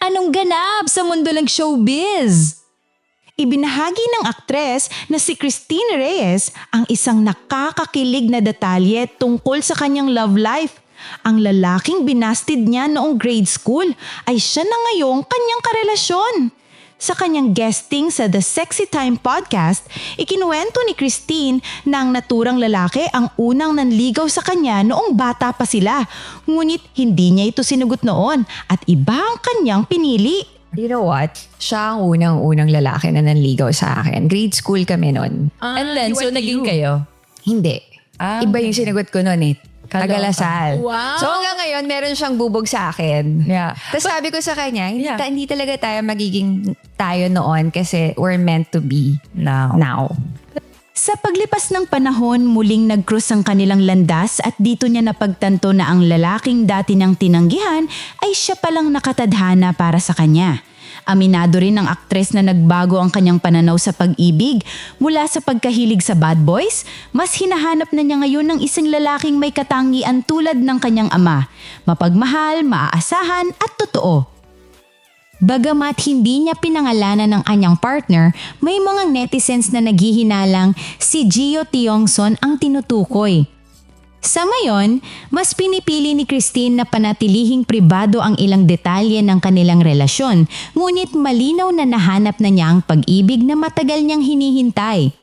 Anong ganap sa mundo ng showbiz? Ibinahagi ng aktres na si Christine Reyes ang isang nakakakilig na detalye tungkol sa kanyang love life. Ang lalaking binastid niya noong grade school ay siya na ngayong kanyang karelasyon. Sa kanyang guesting sa The Sexy Time podcast, ikinuwento ni Christine na ang naturang lalaki ang unang nanligaw sa kanya noong bata pa sila. Ngunit hindi niya ito sinugot noon at iba ang kanyang pinili. You know what? Siya ang unang-unang lalaki na nanligaw sa akin. Grade school kami nun. And then, so naging kayo? Hindi. Iba yung sinagot ko nun eh. Tagalasal. Wow. So hanggang ngayon, meron siyang bubog sa akin. Yeah. Tapos sabi ko sa kanya, hindi talaga tayo magiging tayo noon kasi we're meant to be now. Sa paglipas ng panahon, muling nag-cross ang kanilang landas at dito niya napagtanto na ang lalaking dati niyang tinanggihan ay siya palang nakatadhana para sa kanya. Aminado rin ng aktres na nagbago ang kanyang pananaw sa pag-ibig. Mula sa pagkahilig sa bad boys, mas hinahanap na niya ngayon ng isang lalaking may katangian tulad ng kanyang ama. Mapagmahal, maaasahan at totoo. Bagamat hindi niya pinangalanan ng anyang partner, may mga netizens na naghihinalang si Gio Tiongson ang tinutukoy. Sa ngayon, mas pinipili ni Christine na panatilihing pribado ang ilang detalye ng kanilang relasyon, ngunit malinaw na nahanap na niya ang pag-ibig na matagal niyang hinihintay.